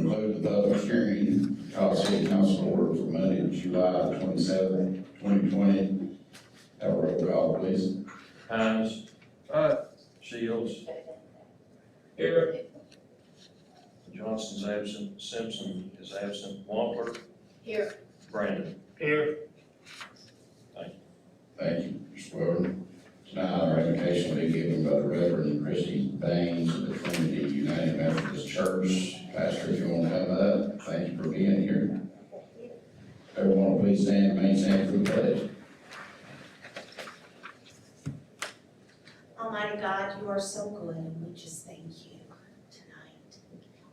conclude the public hearing. Call City Council order for Monday, July 27, 2020. Have a roll call, please. Hines. Shields. Here. Johnson's absent. Simpson is absent. Wampler. Here. Brandon. Here. Thank you, Mr. Weber. Tonight, our invocation will be given by the Reverend Christy Baines of the Trinity United Methodist Church. Pastor, if you want to have that, thank you for being here. Everyone, will please stand and remain standing for the pledge. Almighty God, you are so good, and we just thank you tonight.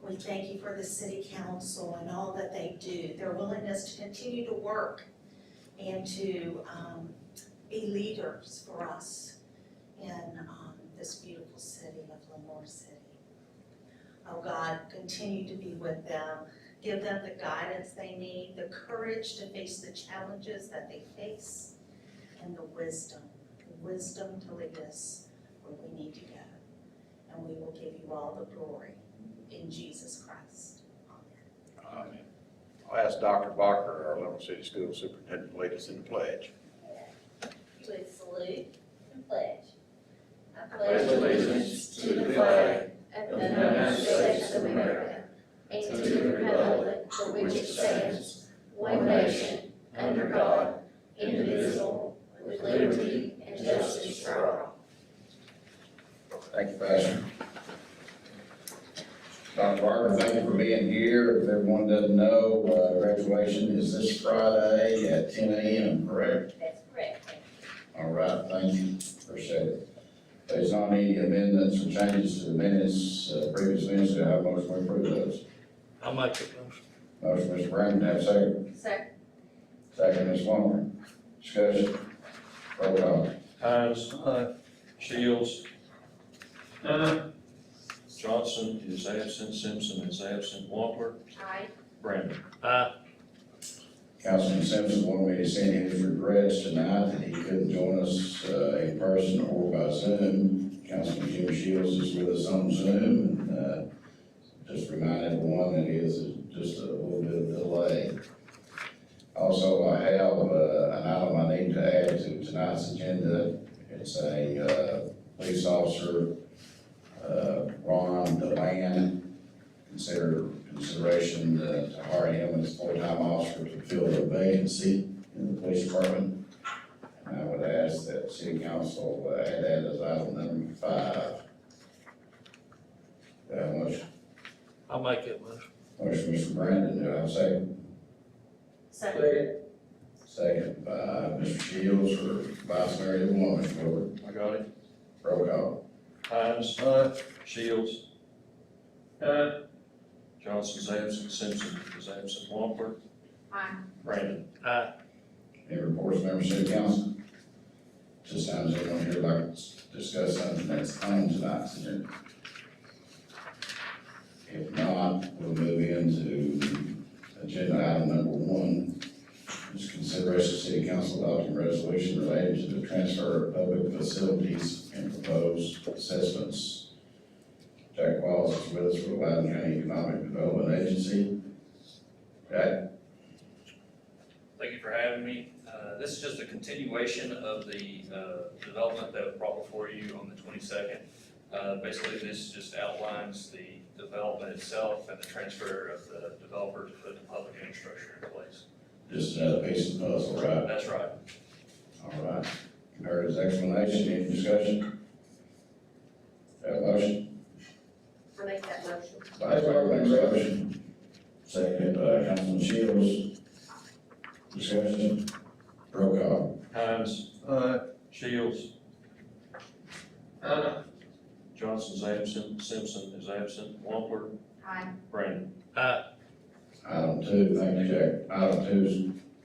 We thank you for the city council and all that they do, their willingness to continue to work and to be leaders for us in this beautiful city of Lenoir City. Oh God, continue to be with them. Give them the guidance they need, the courage to face the challenges that they face, and the wisdom to lead us where we need to go. And we will give you all the glory in Jesus Christ. Amen. Amen. I'll ask Dr. Barker, our Lenoir City School Superintendent, to lead us in the pledge. Please salute and pledge. I pledge allegiance to the flag of the United States of America and to the republic for which it stands, one nation, under God, indivisible, with liberty and justice for all. Thank you, Pastor. Dr. Barker, thank you for being here. If everyone doesn't know, graduation is this Friday at 10 a.m., correct? That's correct. All right, thank you. Appreciate it. If there's not any amendments or changes to the minutes, previous minutes, do I have a motion to approve those? I'll make the motion. Motion, Mr. Brandon, have a second. Sir. Second, Ms. Palmer. Discussion. Roll call. Hines. Shields. Johnson is absent. Simpson is absent. Wampler. Aye. Brandon. Councilman Simpson wanted me to send his regrets tonight that he couldn't join us in person or by Zoom. Councilman Jim Shields is with us on Zoom, and just remind everyone that he is just a little bit of delay. Also, I have an item I need to add to tonight's agenda. It's a police officer, Ron DeLand, consideration to hire him as full-time officer to fill the vacancy in the police department. And I would ask that city council add that as item number 5. Do I have a motion? I'll make that motion. Motion, Mr. Brandon, do I have a second? Second. Second by Mr. Shields or Vice Mayor, either one, Mr. Wilbur. I got it. Roll call. Hines. Shields. Johnson's absent. Simpson is absent. Wampler. Aye. Brandon. Any reports, members of the council? Just sounds like anyone here like to discuss something that's on tonight's agenda. If not, we'll move into agenda item number 1. This consideration of city council adopting resolution related to the transfer of public facilities and proposed assessments. Jack Wallace is with us for the Loudoun County Economic Development Agency. Jack? Thank you for having me. This is just a continuation of the development that was brought before you on the 22nd. Basically, this just outlines the development itself and the transfer of the developer to put the public infrastructure in place. Just another piece of the puzzle, right? That's right. All right. You heard his explanation. Any discussion? Have a motion? I make that motion. Vice Mayor makes a motion. Second by Councilman Shields. Discussion. Roll call. Hines. Shields. Johnson's absent. Simpson is absent. Wampler. Aye. Brandon. Item 2, thank you, Jack. Item 2 is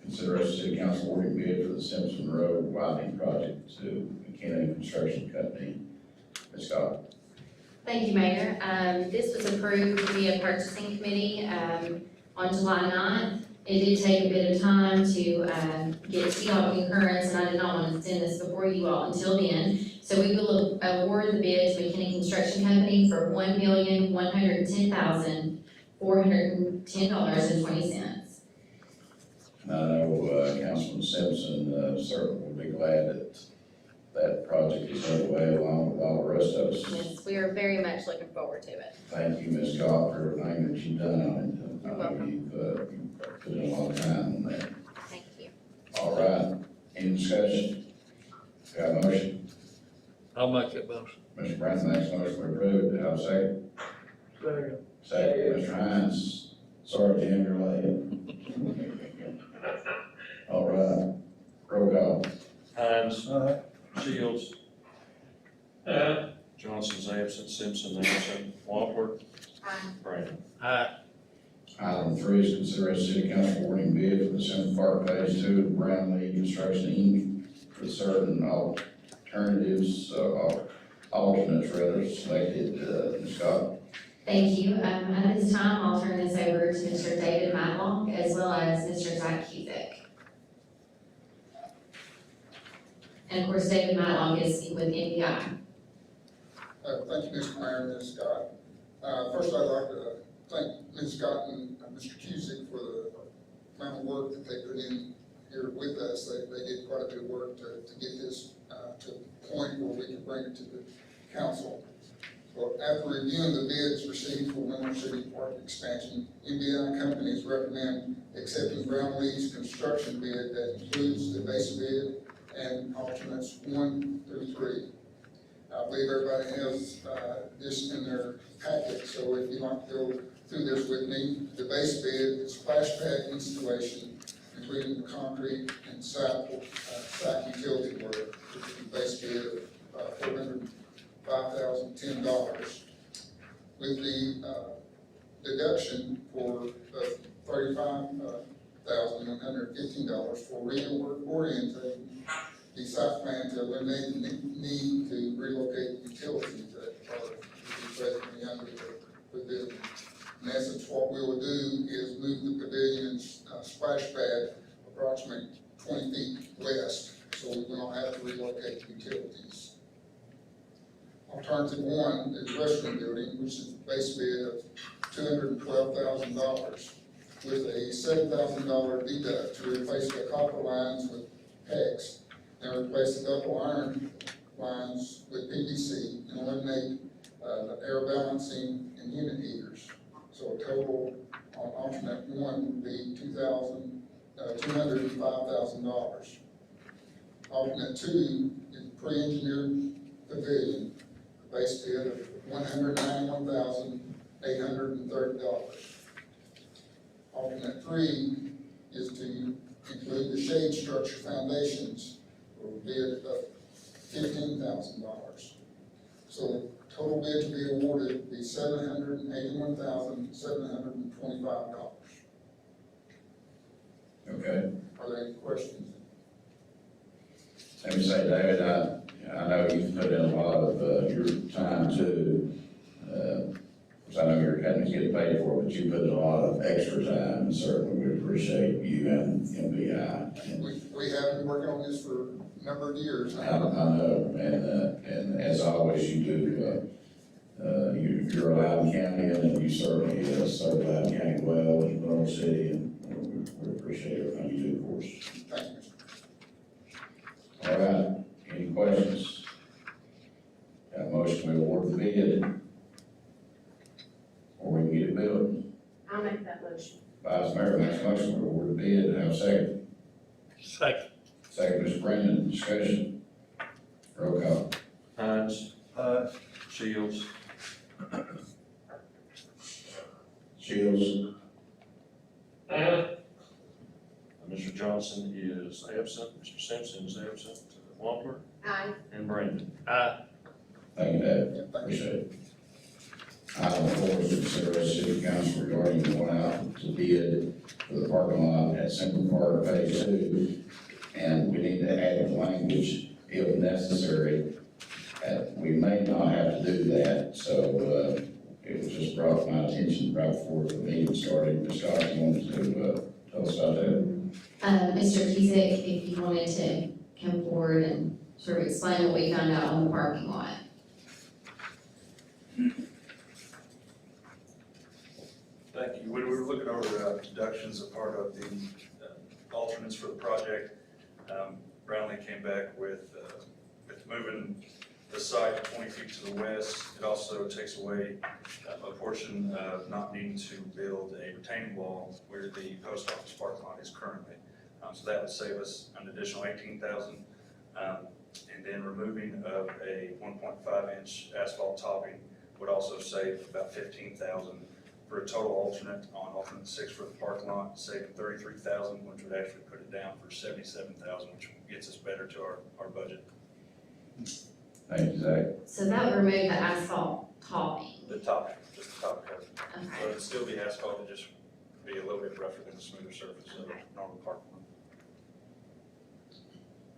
consideration city council awarding bid for the Simpson Road widening project to McKinnon Construction Company. Ms. Scott. Thank you, Mayor. This was approved via purchasing committee on July 9th. It did take a bit of time to get CDOT concurrence, and I did not want to send this before you all until then. So we will award the bid to McKinnon Construction Company for $410.20. And I know, Councilman Simpson, certainly will be glad that that project is underway along with all the rest of us. Yes, we are very much looking forward to it. Thank you, Ms. Scott, for everything that you've done on it. You're I know welcome. you've put in a lot of time on that. Thank you. All right, any discussion? Got a motion? I'll make that motion. Mr. Brandon makes a motion to approve. Do I have a second? Second. Second, Mr. Hines. Sorry, Jim, you're late. All right, roll call. Hines. Shields. Johnson's absent, Simpson absent, Wampler. Brandon. Aye. Item 3 is consider a city council awarding bid for the Central Park Phase 2 of Brown Lee Construction Inc. for certain alternatives, alternates rather, selected, Ms. Scott. Thank you. At this time, I'll turn this over to Mr. David Matlock as well as Mr. Zach Cusick. And of course, David Matlock is with NBI. Thank you, Mr. Mayor and Ms. Scott. First, I'd like to thank Ms. Scott and Mr. Cusick for the amount of work that they put in here with us. They did quite a bit of work to get this to a point where we can bring it to the council. So after reviewing the bids received for Lenoir City Park expansion, NBI companies recommend accepting Brown Lee's construction bid that includes the base bid and alternates 1 through 3. I believe everybody has this in their packet, so if you'd like to go through this with me, the base bid is splash pad installation, including the concrete and sack utility work, which is the base bid of $405,010. With the deduction for $35,115 for reorienting the site plan to eliminate the need to relocate utilities that are presently under the pavilion. In essence, what we will do is move the pavilion's splash pad approximately 20 feet west, so we will not have to relocate utilities. Alternative 1 is restroom building, which is the base bid of $212,000 with a $7,000 deduct to replace the copper lines with PEX and replace the double iron lines with PVC and eliminate the air balancing and unit heaters. So a total on alternate 1 would be $205,000. Alternate 2 is pre-engineered pavilion, base bid of $191,830. Alternate 3 is to include the shade structure foundations for a bid of $15,000. So total bid to be awarded would be $781,725. Okay. Are there any questions? Let me say, David, I know you've put in a lot of your time too. Because I know you're having to get paid for it, but you put in a lot of extra time, and certainly we appreciate you and MBI. We have been working on this for a number of years I now. know, and as always, you do, you're a Loudoun County, and you certainly serve Loudoun County well in Monroe City, and we appreciate everything you do for us. Thank you, Mr. All right, any questions? Got a motion to award the bid, or we can get it built. I'll make that motion. Vice Mayor makes a motion to award the bid, have a second. Second. Second, Mr. Brandon, discussion. Roll call. Hines. Shields. Shields. Mr. Johnson is absent, Mr. Simpson is absent, Wampler. Aye. And Brandon. Aye. Thank you, Dave. Yeah, thank you. Appreciate it. Item 4 is to consider a city council regarding going out to bid for the parking lot at Central Park Phase 2. And we need to add the language if necessary. We may not have to do that, so it was just brought to my attention right before the meeting started. Ms. Scott, you wanted to tell us about that? Mr. Cusick, if you wanted to come forward and sort of explain what we found out on the parking lot. Thank When we were looking over deductions, a part of the alternates for the project, Brownlee came back with moving the site 20 feet to the west. It also takes away a portion of not needing to build a retaining wall where the post office parking lot is currently. So that would save us an additional $18,000. And then removing of a 1.5-inch asphalt topping would also save about $15,000 for a total alternate on alternate 6 for the parking lot, saving $33,000, which would actually put it down for $77,000, which gets us better to our budget. Thank you, Zach. So that would remove the asphalt topping. The topping, just the top coat. So Okay. it'd still be asphalt, it'd just be a little bit rougher than the smoother surface of a normal parking lot.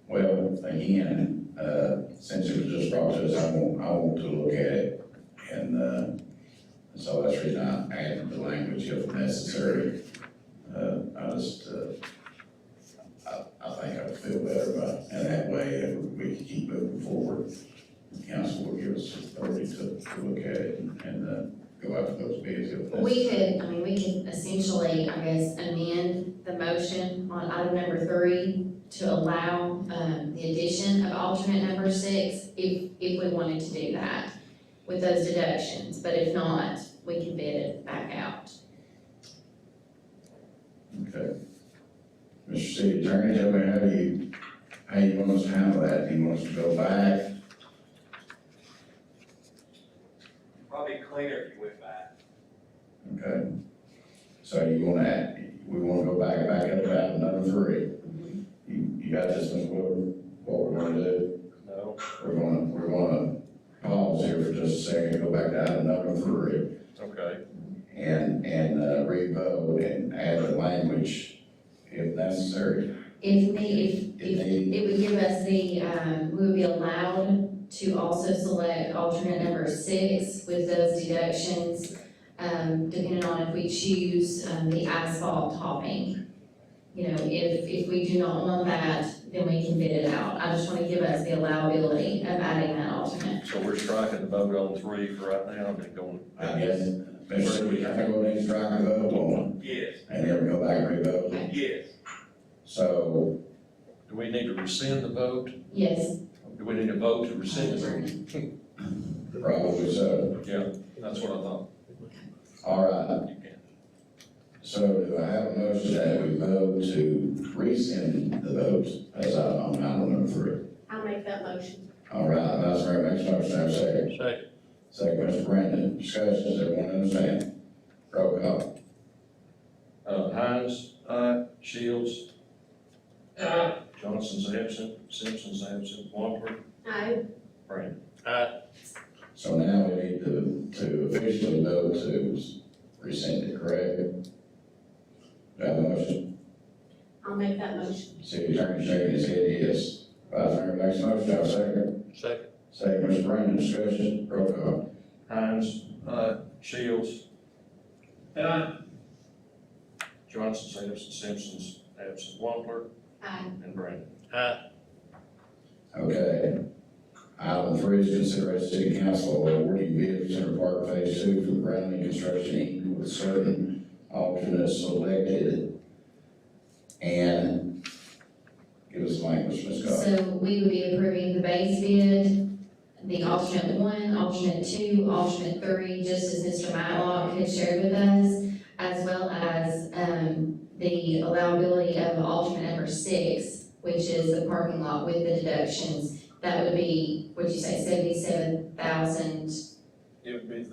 Well, again, since it was just brought to us, I want to look at it. And so that's the reason I added the language if necessary. I just, I think I'd feel better about it. And that way, if we can keep moving forward, the council will give us authority to look at it and go after those bids if necessary. We could essentially, I guess, amend the motion on item number 3 to allow, the addition of alternate number 6 if we wanted to do that with those deductions, but if not, we can bid it back out. Okay. Mr. City Attorney, tell me how you want us to handle that? Do you want us to go back? Probably cleaner if you went back. Okay. So we wanna go back up to item number 3. You got this, Ms. Wood, what we're gonna do? No, We're gonna pause here for just a second, go back to item number 3 okay. and re-vote and add the language if necessary. If it would give us the, we would be allowed to also select alternate number 6 with those deductions, depending on if we choose, the asphalt topping. You know, if we do not want that, then we can bid it out. I just want to give us the allowability of adding that alternate. So we're striking the vote on 3 for right now, and then going. I guess, Mr. City, I think we'll need to strike a vote on Yes, it, and then we'll go back and re-vote. yes. So, Do we need to rescind the vote? Yes. Do we need to vote to rescind it? probably so. Yeah, that's what I thought. All right. You can. So do I have a motion that we vote to rescind the vote as on item number 3? I'll make that motion. All right, Vice Mayor makes a motion, have a second. Second. Second, Mr. Brandon, discussion, does everyone understand? Roll call. Hines. Shields. Johnson's absent, Simpson's absent, Wampler, Aye. Brandon. Aye. So now we need to officially vote to rescind it, correct? Do I have a motion? I'll make that motion. City Attorney shaking his head yes. Vice Mayor makes a motion, have a second. Second. Second, Mr. Brandon, discussion, roll call. Hines. Shields. Johnson's absent, Simpson's absent, Wampler, Aye. and Brandon. Aye. Okay. Item 3 is consideration city council awarding bid for Center Park Phase 2 for the Brownlee Construction Inc. with certain alternates selected. And give us language, Ms. Scott. So we would be approving the base bid, the alternate 1, alternate 2, alternate 3, just as Mr. Matlock had shared with us, as well as, the allowability of alternate number 6, which is the parking lot with the deductions. That would be, what'd you say, 77,000? It would be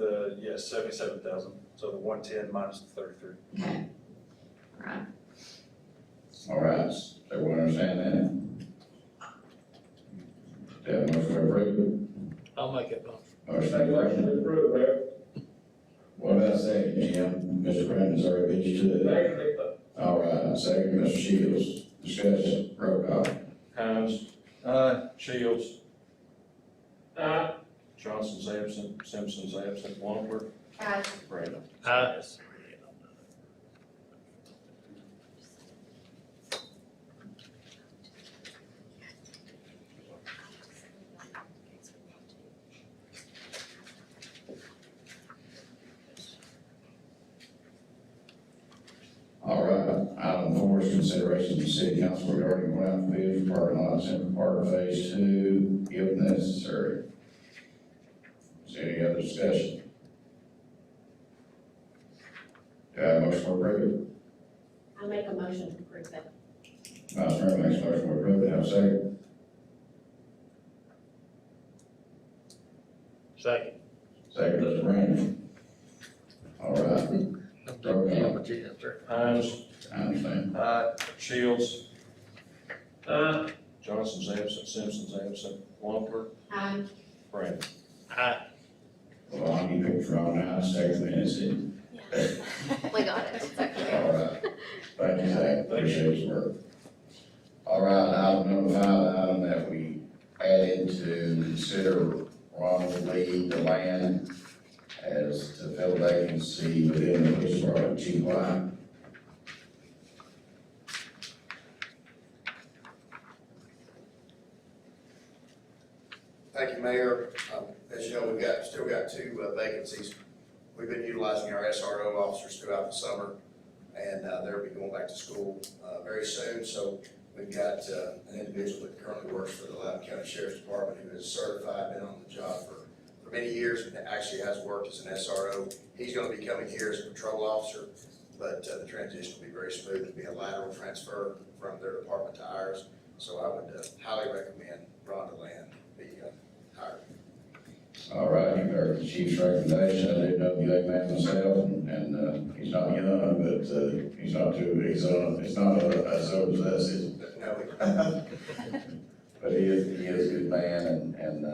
77,000, so the 110 minus the 33. Okay. All right. All right, does everyone understand that? Do you have a motion to approve? I'll make it motion. Motion to approve. What about second, Jim? Mr. Brandon's already beat you to it. All right, second, Mr. Shields, discussion, roll call. Hines. Shields. Johnson's absent, Simpson's absent, Wampler, Aye. Brandon. Aye. 4 is consideration of the city council regarding going out for bid for parking lots in Park Phase 2, if necessary. Is there any other discussion? Do I have a motion to approve? I make a motion to approve that. Vice Mayor makes a motion to approve it, have a second? Second. Second, Mr. Brandon. All right, Don't give him a chance, sir. Hines, I understand. Shields. Johnson's absent, Simpson's absent, Wampler, Aye. Brandon. Aye. Well, I'm gonna pick from now, second minutes in. We got it. It's okay. All right, thank you, Zach, appreciate your work. All right, item number 5, item that we added to consider Ronald Lee DeLand as to fill a vacancy within the police department, Chief White. Thank you, Mayor. As you know, still got 2 vacancies. We've been utilizing our SRO officers throughout the summer, and they'll be going back to school very soon. So we've got an individual that currently works for the Loudoun County Sheriff's Department who is certified, been on the job for many years, and actually has worked as an SRO. He's going to be coming here as a patrol officer, but the transition will be very smooth. It'll be a lateral transfer from their department to ours. So I would highly recommend Ron DeLand be hired. All right, you've heard the chief's recommendation. I do know the young man myself, and he's not young, but he's not it's not as old as us, is it? No, But he is a good man, and I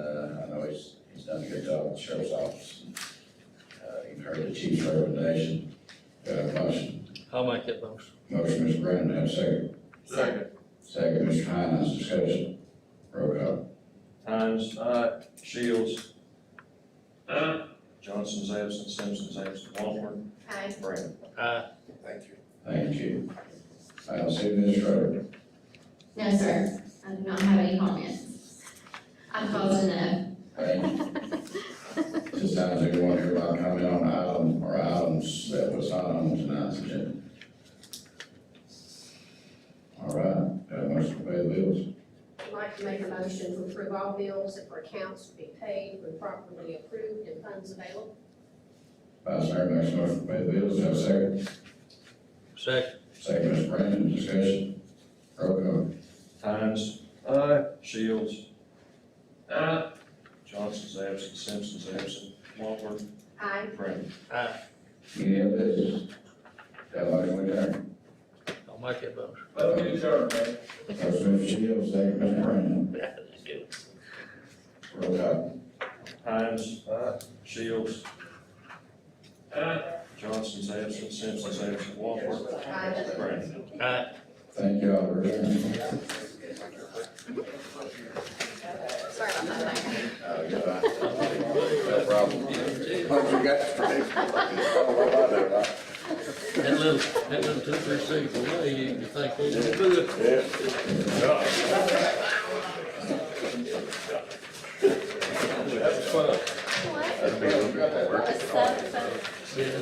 know he's done a good job at the sheriff's office. You've heard the chief's recommendation. Do I have a motion? I'll make that motion. Motion, Mr. Brandon, have a second. Second. Second, Mr. Hines, discussion. Roll call. Hines, Shields. Johnson's absent, Simpson's absent, Wampler, Aye. Brandon. Aye. thank you. Thank you. City Administrator. No, sir. I do not have any comments. I'm close enough. Thank you. This time, does anyone here about comment on item or items that was not on tonight's agenda? All right, got a motion to pay the bills. I'd like to make a motion to approve all bills that were accounts to be paid when properly approved and funds available. Vice Mayor makes a motion to pay the bills, have a second. Second. Second, Mr. Brandon, discussion. Roll call. Hines. Shields. Johnson's absent, Simpson's absent, Wampler, Aye. Brandon. Aye. Any other business? Got a motion to adjourn. I'll make that motion. Motion, Mr. Shields, second, Mr. Brandon. That's good. Roll call. Hines. Shields. Johnson's absent, Simpson's absent, Wampler, Aye. Brandon. Aye. Thank you all for adjourning. Sorry about that. No problem. Once you got the straight, I don't know about that, right? That little 2, 3 seconds away, you think they did good. That was fun. That'd be a little bit more work. Yeah.